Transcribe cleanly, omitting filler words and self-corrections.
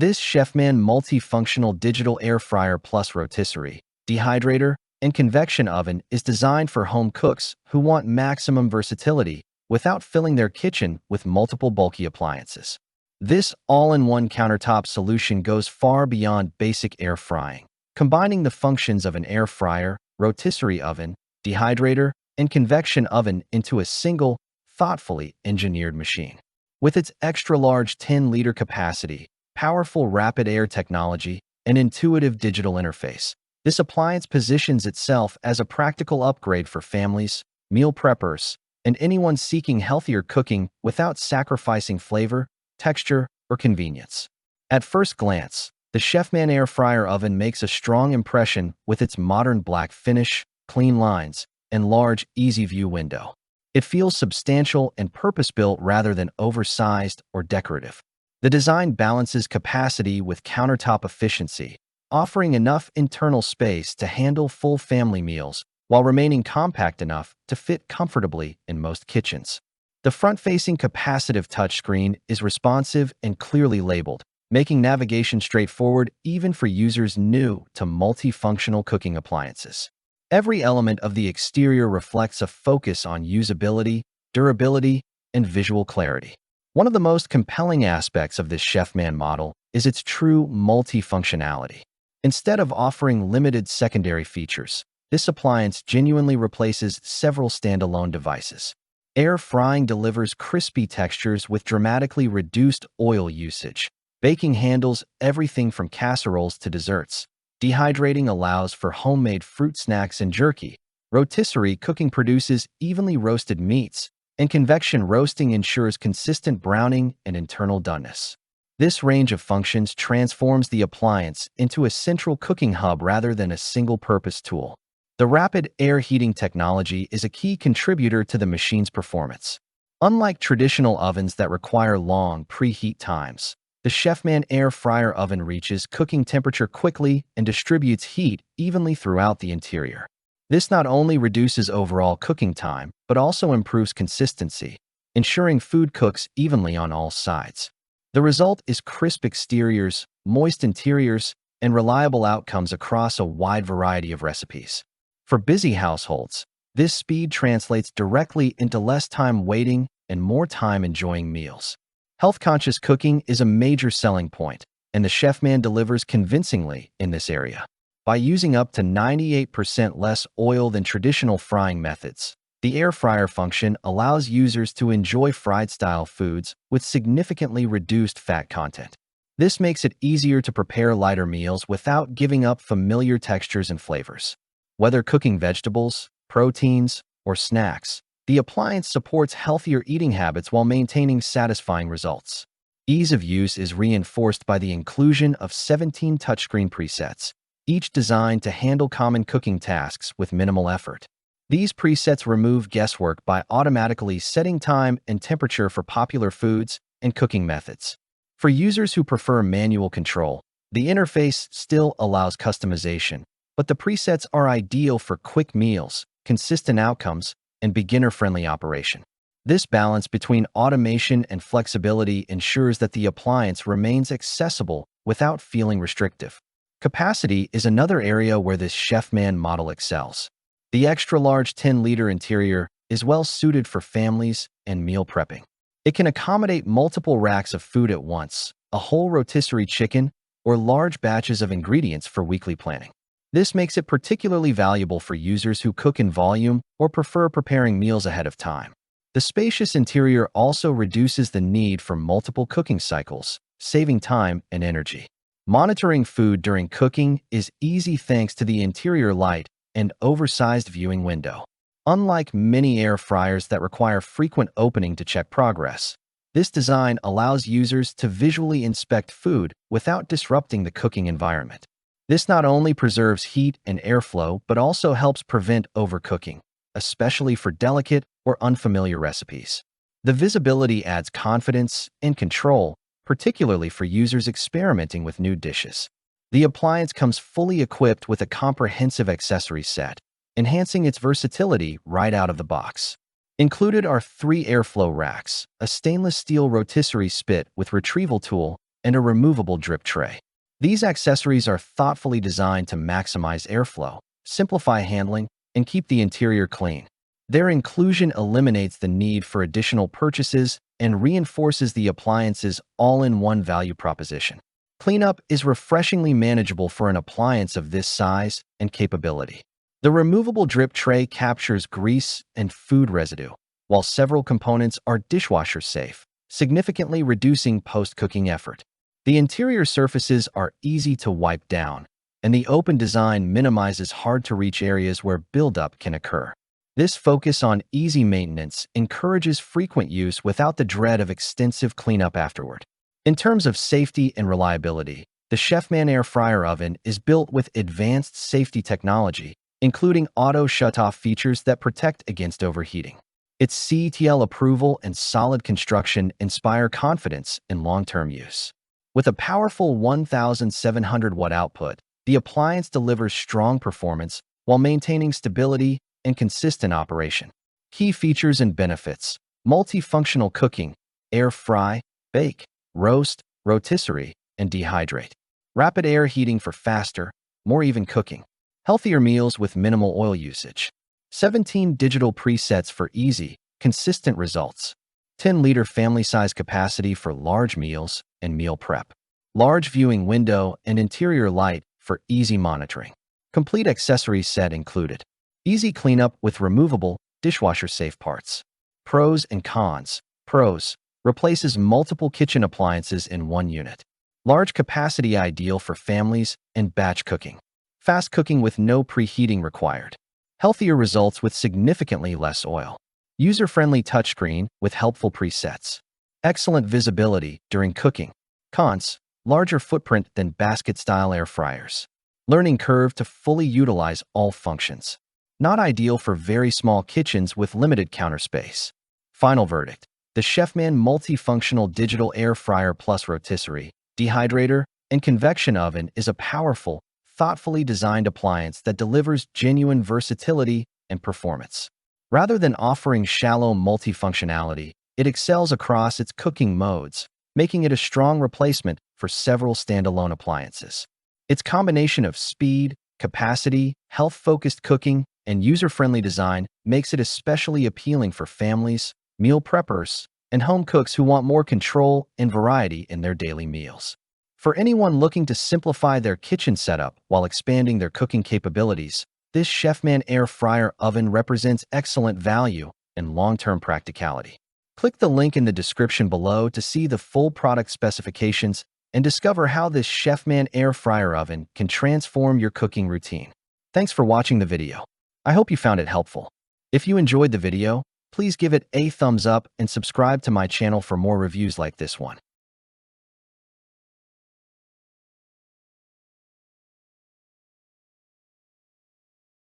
This Chefman Multifunctional Digital Air Fryer plus Rotisserie, Dehydrator, and Convection oven is designed for home cooks who want maximum versatility without filling their kitchen with multiple bulky appliances. This all-in-one countertop solution goes far beyond basic air frying, combining the functions of an air fryer, rotisserie oven, dehydrator, and convection oven into a single, thoughtfully engineered machine. With its extra-large 10-liter capacity, powerful rapid air technology, and intuitive digital interface, this appliance positions itself as a practical upgrade for families, meal preppers, and anyone seeking healthier cooking without sacrificing flavor, texture, or convenience. At first glance, the Chefman air fryer oven makes a strong impression with its modern black finish, clean lines, and large, easy-view window. It feels substantial and purpose-built rather than oversized or decorative. The design balances capacity with countertop efficiency, offering enough internal space to handle full family meals while remaining compact enough to fit comfortably in most kitchens. The front-facing capacitive touchscreen is responsive and clearly labeled, making navigation straightforward even for users new to multifunctional cooking appliances. Every element of the exterior reflects a focus on usability, durability, and visual clarity. One of the most compelling aspects of this Chefman model is its true multifunctionality. Instead of offering limited secondary features, this appliance genuinely replaces several standalone devices. Air frying delivers crispy textures with dramatically reduced oil usage. Baking handles everything from casseroles to desserts. Dehydrating allows for homemade fruit snacks and jerky. Rotisserie cooking produces evenly roasted meats, and convection roasting ensures consistent browning and internal doneness. This range of functions transforms the appliance into a central cooking hub rather than a single-purpose tool. The rapid air heating technology is a key contributor to the machine's performance. Unlike traditional ovens that require long preheat times, the Chefman air fryer oven reaches cooking temperature quickly and distributes heat evenly throughout the interior. This not only reduces overall cooking time, but also improves consistency, ensuring food cooks evenly on all sides. The result is crisp exteriors, moist interiors, and reliable outcomes across a wide variety of recipes. For busy households, this speed translates directly into less time waiting and more time enjoying meals. Health-conscious cooking is a major selling point, and the Chefman delivers convincingly in this area. By using up to 98% less oil than traditional frying methods, the air fryer function allows users to enjoy fried-style foods with significantly reduced fat content. This makes it easier to prepare lighter meals without giving up familiar textures and flavors. Whether cooking vegetables, proteins, or snacks, the appliance supports healthier eating habits while maintaining satisfying results. Ease of use is reinforced by the inclusion of 17 touchscreen presets, each designed to handle common cooking tasks with minimal effort. These presets remove guesswork by automatically setting time and temperature for popular foods and cooking methods. For users who prefer manual control, the interface still allows customization, but the presets are ideal for quick meals, consistent outcomes, and beginner-friendly operation. This balance between automation and flexibility ensures that the appliance remains accessible without feeling restrictive. Capacity is another area where this Chefman model excels. The extra-large 10-liter interior is well-suited for families and meal prepping. It can accommodate multiple racks of food at once, a whole rotisserie chicken, or large batches of ingredients for weekly planning. This makes it particularly valuable for users who cook in volume or prefer preparing meals ahead of time. The spacious interior also reduces the need for multiple cooking cycles, saving time and energy. Monitoring food during cooking is easy thanks to the interior light and oversized viewing window. Unlike many air fryers that require frequent opening to check progress, this design allows users to visually inspect food without disrupting the cooking environment. This not only preserves heat and airflow, but also helps prevent overcooking, especially for delicate or unfamiliar recipes. The visibility adds confidence and control, particularly for users experimenting with new dishes. The appliance comes fully equipped with a comprehensive accessory set, enhancing its versatility right out of the box. Included are 3 airflow racks, a stainless steel rotisserie spit with retrieval tool, and a removable drip tray. These accessories are thoughtfully designed to maximize airflow, simplify handling, and keep the interior clean. Their inclusion eliminates the need for additional purchases and reinforces the appliance's all-in-one value proposition. Cleanup is refreshingly manageable for an appliance of this size and capability. The removable drip tray captures grease and food residue, while several components are dishwasher safe, significantly reducing post-cooking effort. The interior surfaces are easy to wipe down, and the open design minimizes hard-to-reach areas where buildup can occur. This focus on easy maintenance encourages frequent use without the dread of extensive cleanup afterward. In terms of safety and reliability, the Chefman air fryer oven is built with advanced safety technology, including auto shutoff features that protect against overheating. Its CETL approval and solid construction inspire confidence in long-term use. With a powerful 1,700-watt output, the appliance delivers strong performance while maintaining stability and consistent operation. Key features and benefits: multifunctional cooking, air fry, bake, roast, rotisserie, and dehydrate. Rapid air heating for faster, more even cooking. Healthier meals with minimal oil usage. 17 digital presets for easy, consistent results. 10-liter family size capacity for large meals and meal prep. Large viewing window and interior light for easy monitoring. Complete accessory set included. Easy cleanup with removable, dishwasher-safe parts. Pros and cons. Pros: replaces multiple kitchen appliances in one unit. Large capacity ideal for families and batch cooking. Fast cooking with no preheating required. Healthier results with significantly less oil. User-friendly touchscreen with helpful presets. Excellent visibility during cooking. Cons: larger footprint than basket-style air fryers. Learning curve to fully utilize all functions. Not ideal for very small kitchens with limited counter space. Final verdict: the Chefman Multifunctional Digital Air Fryer Plus Rotisserie, Dehydrator, and Convection Oven is a powerful, thoughtfully designed appliance that delivers genuine versatility and performance. Rather than offering shallow multifunctionality, it excels across its cooking modes, making it a strong replacement for several standalone appliances. Its combination of speed, capacity, health-focused cooking, and user-friendly design makes it especially appealing for families, meal preppers, and home cooks who want more control and variety in their daily meals. For anyone looking to simplify their kitchen setup while expanding their cooking capabilities, this Chefman air fryer oven represents excellent value and long-term practicality. Click the link in the description below to see the full product specifications and discover how this Chefman air fryer oven can transform your cooking routine. Thanks for watching the video. I hope you found it helpful. If you enjoyed the video, please give it a thumbs up and subscribe to my channel for more reviews like this one.